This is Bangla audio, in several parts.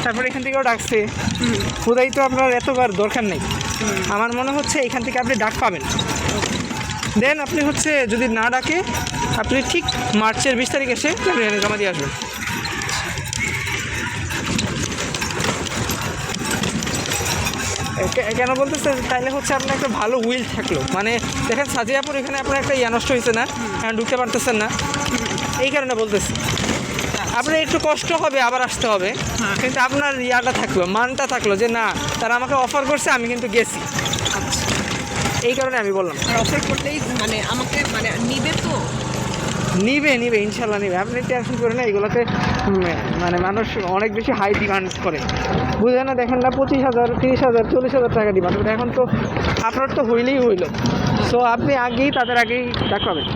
তারপরে এখান থেকেও ডাকছে, খোদাই তো আপনার এতবার দরকার নেই। আমার মনে হচ্ছে এখান থেকে আপনি ডাক পাবেন। দেন আপনি হচ্ছে যদি না ডাকে আপনি ঠিক মার্চের 20 তারিখ এসে এখানে জমা দিয়ে আসবেন। কেন বলতেছে তাইলে হচ্ছে আপনার একটা ভালো উইল থাকলো, মানে দেখেন সাজিয়াপুর এখানে আপনার একটা নষ্ট হয়েছে না, ঢুকতে পারতেছেন না, এই কারণে বলতেছি আপনার একটু কষ্ট হবে, আবার আসতে হবে, কিন্তু আপনার ইয়াটা থাকলো, মানটা থাকলো যে না তারা আমাকে অফার করছে, আমি কিন্তু গেছি। এই কারণে আমি বললাম অফার করলেই মানে আমাকে মানে নিবে তো, নিবে ইনশাল্লাহ নিবে, আপনি টেনশন করেন না। এগুলোতে মানে মানুষ অনেক বেশি হাই ডিমান্ড করে, বুঝে না, দেখেন না 25,000, 30,000, 40,000 টাকা ডিমান্ড, এখন তো আপনার তো হইলেই হইল। সো আপনি আগেই তাদের আগেই দেখাবেন।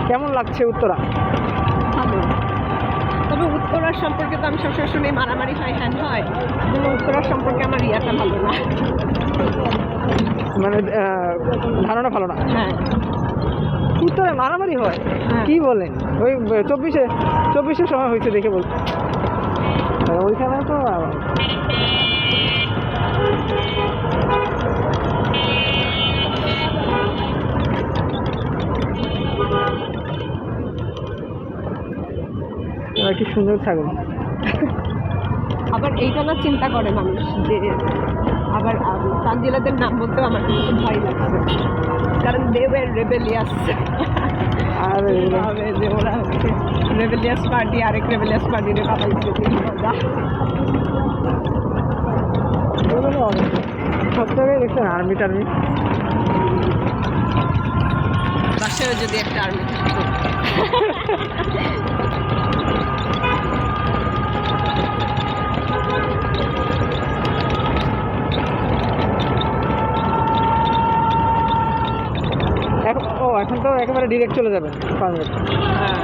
কেমন লাগছে উত্তরা? ভালো। তবে উত্তরার সম্পর্কে তো আমি সবসময় শুনি মারামারি হয়, হ্যান্ড হয়, কিন্তু উত্তরার সম্পর্কে আমার ইয়াটা ভালো না, মানে ধারণা ভালো না। হ্যাঁ উত্তরে মারামারি হয়? কি বলেন? ওই 24-এর সময় হয়েছে দেখে বলতে, ওইখানে তো কি সুন্দর ছাগল। আবার এইটা না চিন্তা করে মানুষ যে আবার তানজিলাদের নাম বলতেও আমার কিন্তু ভয় লাগছে, কারণ দেবের রেবেলিয়াস, আর যে ওরা হচ্ছে রেবেলিয়াস পার্টি, আরেক রেবেলিয়াস পার্টির বাবা মজা। সব জায়গায় দেখছেন আর্মি টার্মি, বাসায় যদি একটা আর্মি থাকতো। এখন তো একেবারে ডিরেক্ট চলে যাবেন ফার্মগেট। হ্যাঁ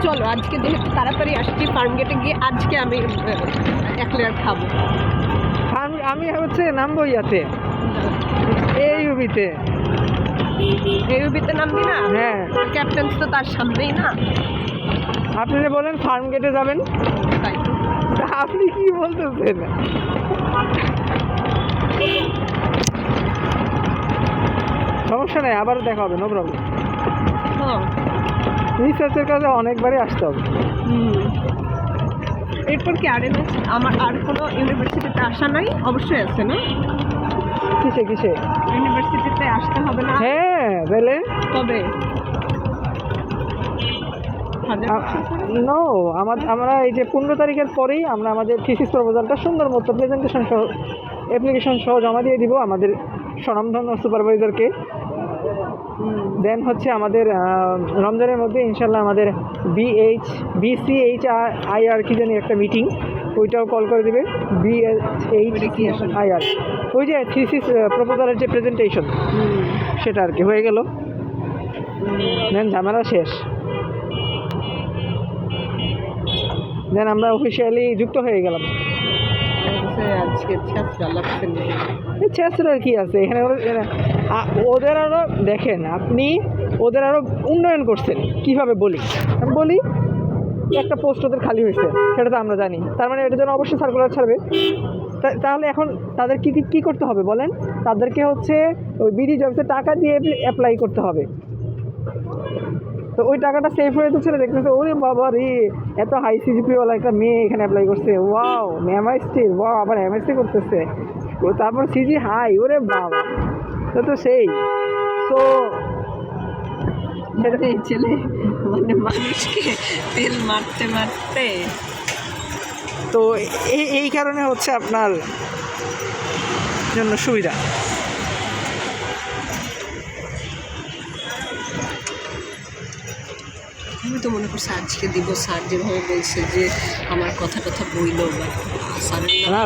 চলো আজকে যেহেতু তাড়াতাড়ি আসছি ফার্মগেটে গিয়ে আজকে আমি এক লেয়ার খাবো। আমি হচ্ছে নামবো ইয়াতে, এই ইউবিতে। এউবিতে নামবি না? হ্যাঁ, ক্যাপ্টেন্স তো তার সামনেই না। আপনি যে বলেন ফার্মগেটে যাবেন, তাই আপনি কি বলতেছেন? সমস্যা নেই, আবারও দেখা হবে, নো প্রবলেম। হ্যাঁ রিসার্চের কাছে অনেকবারই আসতে হবে। এরপর কি আরএমএস আমার আর কোনো ইউনিভার্সিটিতে আসা নাই? অবশ্যই আছে না? কিসে ইউনিভার্সিটিতে আসতে হবে না? হ্যাঁ তাহলে কবে? নো, আমরা এই যে 15 তারিখের পরেই আমরা আমাদের থিসিস প্রপোজালটা সুন্দর মতো প্রেজেন্টেশন সহ অ্যাপ্লিকেশন সহ জমা দিয়ে দিব আমাদের স্বনামধন্য সুপারভাইজারকে। দেন হচ্ছে আমাদের রমজানের মধ্যে ইনশাল্লাহ আমাদের BCHIR কি জানি একটা মিটিং, ওইটাও কল করে দেবে। BCHIR ওই যে থিসিস প্রপোজালের যে প্রেজেন্টেশন, সেটা আর কি হয়ে গেল, দেন ঝামেলা শেষ। দেন আমরা অফিসিয়ালি যুক্ত হয়ে গেলাম। আজকে ছেঁচড়ার কি আছে এখানে? ওদের আরও দেখেন আপনি, ওদের আরও উন্নয়ন করছেন। কীভাবে বলি? আমি বলি একটা পোস্ট ওদের খালি হয়েছে, সেটা তো আমরা জানি, তার মানে এটার জন্য অবশ্যই সার্কুলার ছাড়বে। তাহলে এখন তাদের কী করতে হবে বলেন? তাদেরকে হচ্ছে ওই বিডি জবসে টাকা দিয়ে অ্যাপ্লাই করতে হবে। তো ওই টাকাটা সেভ হয়ে যাচ্ছে, দেখতেছে ওরে বাবা রে, এত হাই সিজিপিওয়ালা একটা মেয়ে এখানে অ্যাপ্লাই করছে, ওয়াও এমআইএসটি, ওয়াও আবার এমএসসি করতেছে, তারপর সিজি হাই, ওরে বাবা, তো সেই সো এই ছেলে মানে মানুষকে তেল মারতে মারতে, তো এই কারণে হচ্ছে আপনার জন্য সুবিধা। আমি তো মনে করছি আজকে দিব, স্যার যেভাবে বলছে যে আমার কথা বইল না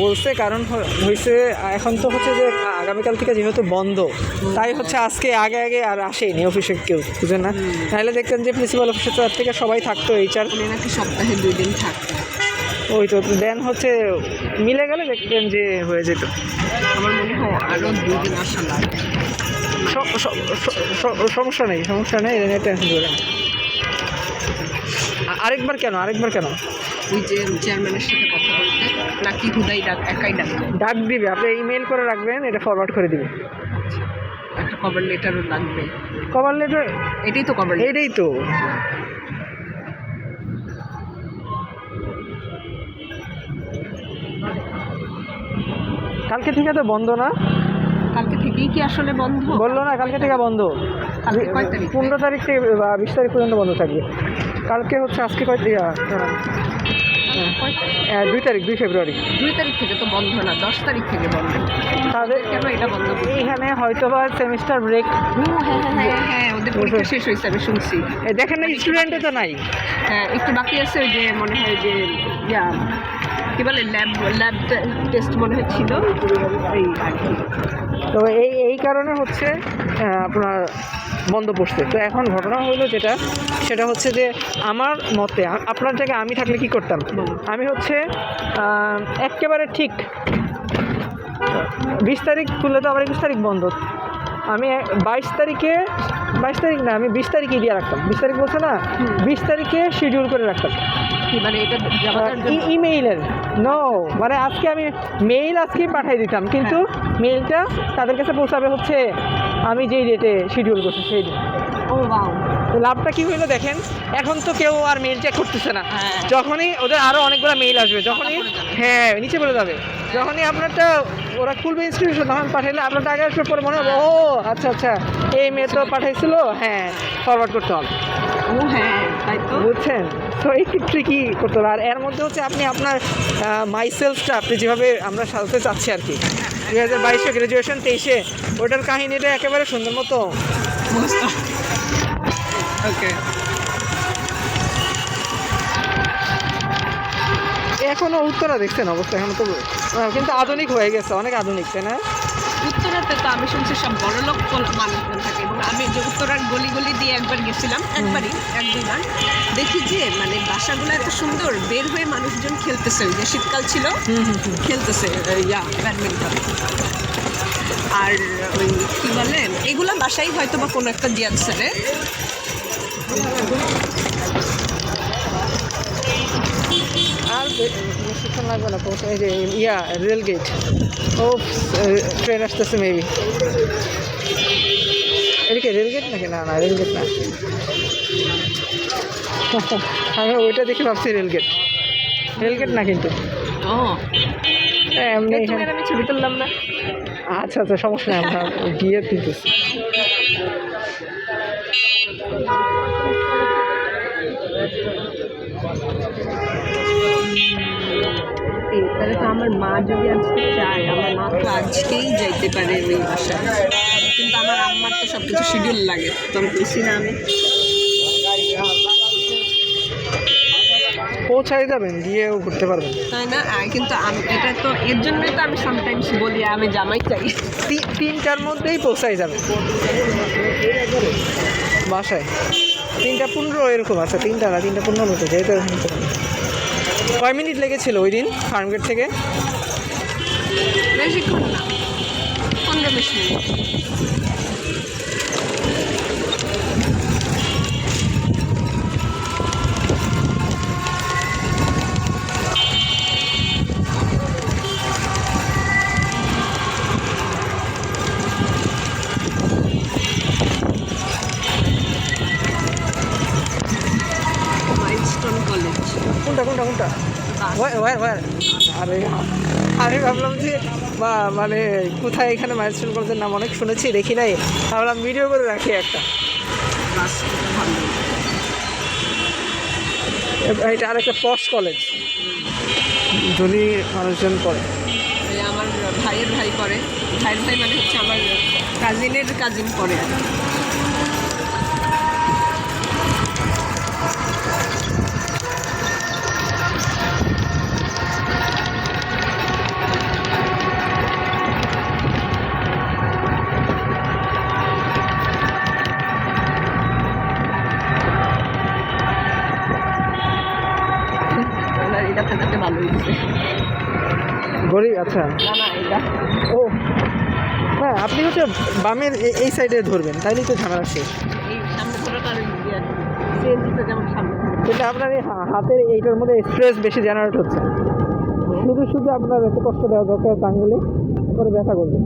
বলছে, কারণ হয়েছে এখন তো হচ্ছে যে আগামীকাল থেকে যেহেতু বন্ধ, তাই হচ্ছে আজকে আগে আর আসেনি অফিসে কেউ, বুঝলেন না? তাহলে দেখতেন যে প্রিন্সিপাল অফিসের থেকে সবাই থাকতো, HR নাকি সপ্তাহে 2 দিন থাকতো। ওই তো দেন হচ্ছে মিলে গেলে দেখবেন যে হয়ে যেত। আমার মনে হয় আরও 2 দিন আসা লাগবে। সমস্যা নেই, এটা নিয়ে টেনশন করবেন। আরেকবার কেন? ওই যে চেয়ারম্যানের সাথে কথা বলতে, নাকি হুদাই একাই ডাকবে? ডাক দিবে, আপনি ইমেল করে রাখবেন, এটা ফরওয়ার্ড করে দিবে। একটা কভার লেটারও লাগবে। Cover letter? এটাই তো কভার লেটার। এটাই তো। কালকে থেকে তো বন্ধ না? কালকে থেকেই কি আসলে বন্ধ? বললো না কালকে থেকে বন্ধ। কালকে কয় তারিখ? 15 তারিখ থেকে বা 20 তারিখ পর্যন্ত বন্ধ থাকবে। কালকে হচ্ছে আজকে কয় তারিখ? কয় তারিখ? 2 তারিখ, 2 ফেব্রুয়ারি। 2 তারিখ থেকে তো বন্ধ না, 10 তারিখ থেকে বন্ধ। তাদের কেন এটা বন্ধ করবে? এইখানে হয়তো বা সেমিস্টার ব্রেক। হ্যাঁ, ওদের পরীক্ষা শেষ হয়েছে, আমি শুনছি। দেখেন না, স্টুডেন্টও তো নাই। হ্যাঁ, একটু বাকি আছে, ওই যে মনে হয় যে কি বলে ল্যাব টেস্ট মনে হচ্ছিল এই আর কি। তো এই কারণে হচ্ছে আপনার বন্ধ পড়ছে। তো এখন ঘটনা হলো সেটা হচ্ছে যে আমার মতে আপনার জায়গায় আমি থাকলে কি করতাম, আমি হচ্ছে একেবারে ঠিক 20 তারিখ খুললে তো আবার 21 তারিখ বন্ধ, আমি 22 তারিখ না, আমি 20 তারিখে দিয়ে রাখতাম। 20 তারিখ বলছে না, 20 তারিখে শিডিউল করে রাখতাম। মানে এটা ইমেইলের মানে আজকে আমি মেইল আজকেই পাঠিয়ে দিতাম, কিন্তু মেইলটা তাদের কাছে পৌঁছাবে হচ্ছে আমি যেই ডেটে শিডিউল করছি সেই দিন। ও ওয়াও, লাভটা কি হইলো দেখেন, এখন তো কেউ আর মেইল চেক করতেছে না। যখনই ওদের আরও অনেকগুলো মেইল আসবে, যখনই নিচে বলে যাবে, যখনই আপনারটা ওরা খুলবে ইনস্টিটিউশন, তখন পাঠাইলে আপনারটা আগে আসবে, পরে মনে হবে ও আচ্ছা এই মেয়ে তো পাঠাইছিল, ফরওয়ার্ড করতে হবে। ও হ্যাঁ, তাই তো, বুঝছেন? তো একটু ট্রিকি করতে হবে। আর এর মধ্যে হচ্ছে আপনি আপনার মাইসেলফটা আপনি যেভাবে আমরা সাজাতে চাচ্ছি আর কি, 2022-এ গ্র্যাজুয়েশন, 23-এ ওটার কাহিনিটা একেবারে সুন্দর মতো। ওকে, এখনো উত্তরা দেখছেন অবস্থা, এখন তো কিন্তু আধুনিক হয়ে গেছে, অনেক আধুনিক, তাই না? উত্তরাতে তো আমি শুনছি সব বড়লোক মানুষজন থাকে, এবং আমি যে উত্তরার গলি দিয়ে একবার গেছিলাম, একবারই 1-2 বার, দেখি যে মানে বাসাগুলো এত সুন্দর, বের হয়ে মানুষজন খেলতেছে, ওই যে শীতকাল ছিল, খেলতেছে ব্যাডমিন্টন। আর ওই কী বলে, এগুলো বাসাই হয়তো বা কোনো একটা জিয়াদ ছেলে। আর বেশিক্ষণ লাগবে না পৌঁছে, এই যে রেলগেট, ও ট্রেন আসতেছে মেবি। এদিকে রেলগেট নাকি? না রেলগেট না, আমি ওইটা দেখে ভাবছি রেলগেট না কিন্তু। ও এমনি আমি ছবি তুললাম না। আচ্ছা সমস্যা নেই, আমরা গিয়ে তুলতেছি। তাহলে তো আমার মা যদি আজকে চায়, আমার মা তো আজকেই যাইতে পারে ওই বাসায়, কিন্তু আমার আম্মার তো সব কিছু শিডিউল লাগে, তো আমি বেশি না, আমি পৌঁছাই যাবেন, গিয়েও ঘুরতে পারবেন, তাই না? কিন্তু এটা তো এর জন্যই তো আমি সামটাইমস বলি আমি জামাই চাই। 3টার মধ্যেই পৌঁছাই যাবে বাসায়। 3:15 এরকম আছে, 3টা না 3:15 মতো, যেহেতু কয় মিনিট লেগেছিল ওই দিন ফার্মগেট থেকে? বেশিক্ষণ না, 15-20 মিনিট। Milestone college. কোনটা? ওয়ার আরে আমি ভাবলাম যে মানে কোথায়, এখানে মাইলস্টোন কলেজের নাম অনেক শুনেছি, দেখি নাই, ভাবলাম ভিডিও করে রাখি একটা। এটা আরেকটা পশ কলেজ, ধনী মানুষজন পড়ে। আমার ভাইয়ের ভাই করে, ভাইয়ের ভাই মানে হচ্ছে আমার কাজিনের কাজিন পড়ে আর কি। এটা থাকাতে ভালোই আচ্ছা না না এটা ও হ্যাঁ, আপনি হচ্ছে বামের এই সাইডে ধরবেন, তাইলেই তো ঝামেলা শেষ। এই সামনে ধরাটা সিএনজিতে যেমন সামনে কিন্তু আপনার এই হাতের এইটার মধ্যে স্ট্রেস বেশি জেনারেট হচ্ছে, শুধু শুধু আপনার এত কষ্ট দেওয়া দরকার, আঙুলে পরে ব্যথা করবে।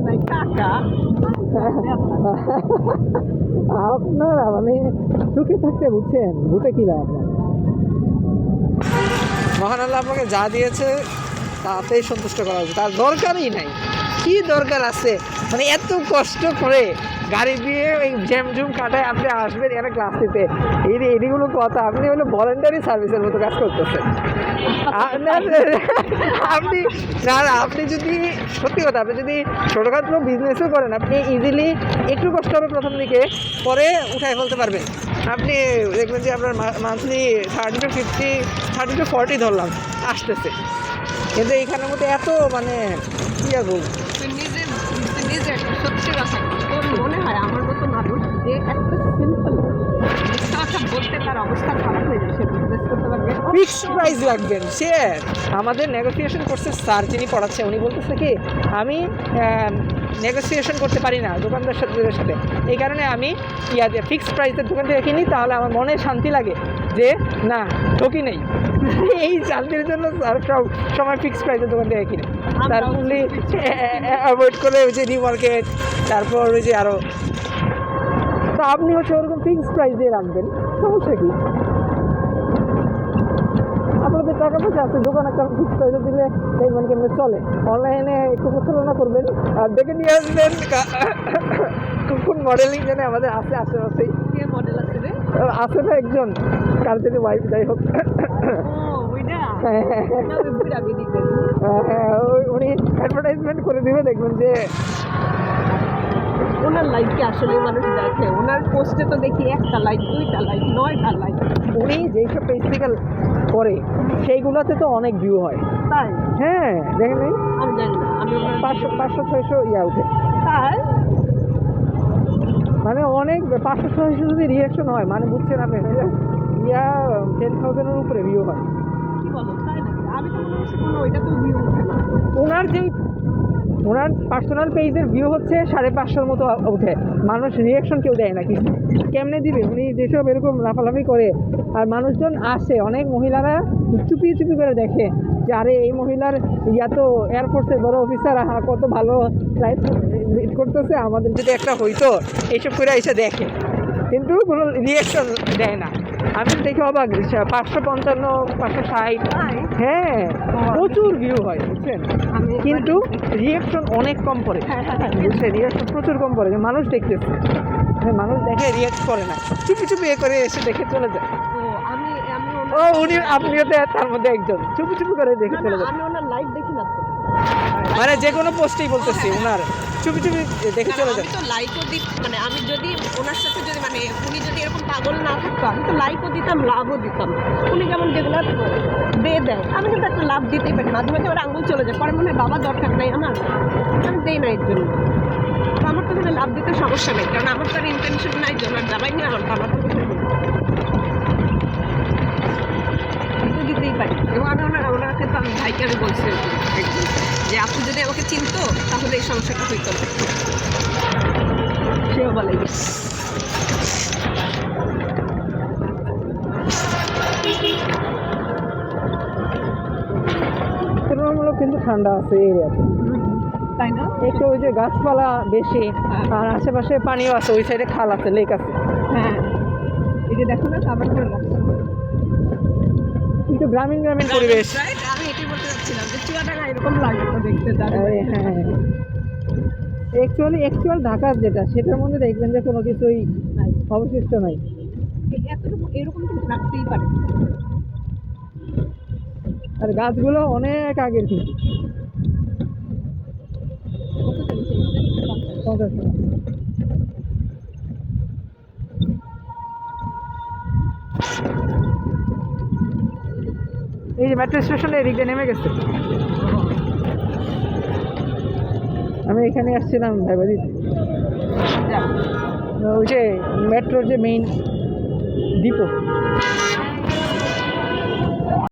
নাই টাকা আপনার মানে সুখে থাকতে বুঝছেন, ভূতে কি লাভ আপনার। মহান আল্লাহ আপনাকে যা দিয়েছে তাতেই সন্তুষ্ট করা উচিত, তার দরকারই নাই। কি দরকার আছে মানে এত কষ্ট করে গাড়ি দিয়ে ওই জ্যামজুম কাটায় আপনি আসবেন এখানে ক্লাস নিতে, এইগুলো কথা। আপনি হলো ভলেন্টারি সার্ভিসের মতো কাজ করতেছেন। আপনি আপনি যদি সত্যি কথা, আপনি যদি ছোটোখাটো বিজনেসও করেন, আপনি ইজিলি একটু কষ্ট হবে প্রথম দিকে, পরে উঠায় ফেলতে পারবেন। আপনি দেখবেন যে আপনার মান্থলি 30 to 50, 30 to 40 ধরলাম আসতেছে, কিন্তু এইখানের মধ্যে এত মানে কী আর বলবো। তুই নিজে একটা সত্যি কথা, তোর মনে হয় আমার মতো মানুষ যে একটা সিম্পল কথা বলতে তার অবস্থা খারাপ হয়ে যায়, সে বিজনেস করতে পারবে? ফিক্সড প্রাইস রাখবেন। সে আমাদের নেগোসিয়েশন করছে স্যার, যিনি পড়াচ্ছে উনি বলতেছে কি আমি নেগোসিয়েশন করতে পারি না দোকানদার সাথে, এই কারণে আমি ইয়াতে ফিক্সড প্রাইসের দোকান থেকে কিনি, তাহলে আমার মনে শান্তি লাগে যে না ঠকি নেই। এই শান্তির জন্য স্যার সব সময় ফিক্সড প্রাইসের দোকান থেকে কিনে, তারপরে অ্যাভয়েড করে ওই যে নিউ মার্কেট, তারপর ওই যে আরও। তো আপনি হচ্ছে ওরকম ফিক্সড প্রাইস দিয়ে রাখবেন, সমস্যা কি? আপনাদের টাকা পয়সা আছে, দোকান একটা ফিক্সড প্রাইসে দিলে দেখবেন কেমনি চলে। অনলাইনে একটু প্রচারণা করবেন আর দেখে নিয়ে আসবেন কোন মডেলিং জানে আমাদের আছে আশেপাশেই। কে মডেল আছে রে? আছে না একজন, কার যদি ওয়াইফ, যাই হোক। উনি অ্যাডভার্টাইজমেন্ট করে দিবে, দেখবেন যে ওনার লাইফকে আসলে মানুষ দেখে, ওনার পোস্টে তো দেখি 1টা লাইক, 2টা লাইক, 9টা লাইক। উনি যেসব পেজ থেকে করে সেইগুলোতে তো অনেক ভিউ হয়। তাই? হ্যাঁ, দেখেন নাই? আমি জানি না, আমি 500-600 ইয়া উঠে। তাই মানে অনেক 500-600 যদি রিয়াকশন হয়, মানে বুঝছেন আপনি, ইয়া 10,000-এর উপরে ভিউ হয়। কি বলো? তাই না? আমি তো মনে করছি কোনো ওইটা তো ভিউ ওঠে না। ওনার পার্সোনাল পেজের ভিউ হচ্ছে 550-এর মতো ওঠে, মানুষ রিয়াকশন কেউ দেয় না কিছু, কেমনে দিবে? উনি যেসব এরকম লাফালাফি করে আর মানুষজন আসে, অনেক মহিলারা চুপি চুপি করে দেখে যে আরে এই মহিলার ইয়া তো এয়ারফোর্সের বড় অফিসার, কত ভালো লাইফ লিড করতেছে, আমাদের যদি একটা হইতো, এইসব করে এসে দেখে, কিন্তু কোনো রিয়াকশন দেয় না। আমি দেখে অবাক, 555, 560, হ্যাঁ প্রচুর ভিউ হয় বুঝছেন, কিন্তু রিয়াকশন অনেক কম পড়ে। বুঝছে, রিয়াকশন প্রচুর কম পড়ে, মানুষ দেখতেছে, মানুষ দেখে রিয়াক্ট করে না, চুপি চুপি এ করে এসে দেখে চলে যায়। ও উনি, আপনিও তো তার মধ্যে একজন, চুপি চুপি করে দেখে চলে যায়। আমি ওনার লাইভ দেখি না তো, মানে যে কোনো পোস্টেই বলতেছি ওনার চুপি চুপি দেখে চলে যায়। আমি তো লাইকও দিই, মানে আমি যদি ওনার সাথে যদি মানে উনি যদি এরকম পাগল না থাকতো, আমি তো লাইকও দিতাম, লাভও দিতাম। উনি যেমন যেগুলো দিয়ে দেয়, আমি কিন্তু একটা লাভ দিতেই পারি, মাঝে মাঝে আমার আঙুল চলে যায়, পরে মনে হয় বাবা দরকার নাই আমার, আমি দেই না এর জন্য। তো আমার তো মানে লাভ দিতে সমস্যা নেই, কারণ আমার তো আর ইন্টেনশন নাই যে ওনার যাবাই নিয়ে আমার বাবা তো দিতেই পারি। এবং আমি ওনাকে তো আমি ভাইকে আমি বলছি একদিন যে আপনি যদি আমাকে চিনতো তাহলে এই সমস্যাটা হইতো না, সেও বলে। তুলনামূলক কিন্তু ঠান্ডা আছে এই এরিয়াতে, তাই না? একটু ওই যে গাছপালা বেশি, আর আশেপাশে পানিও আছে, ওই সাইডে খাল আছে, লেক আছে। হ্যাঁ, এই যে দেখো না খাবার করে রাখছে, কিন্তু গ্রামীণ গ্রামীণ পরিবেশ। আমি এটাই বলতে চাচ্ছিলাম যে চুয়াডাঙ্গা এরকম লাগে তো দেখতে। হ্যাঁ, অ্যাকচুয়াল ঢাকার যেটা, সেটার মধ্যে দেখবেন যে কোনো কিছুই অবশিষ্ট নাই। এতটুকু এরকম কিন্তু রাখতেই পারে, আর গাছগুলো অনেক আগের কিন্তু। এই যে মেট্রো স্টেশনে এদিক দিয়ে নেমে গেছে, আমি এখানে আসছিলাম ভাইবাদিতে, ওই যে মেট্রোর যে মেইন ডিপো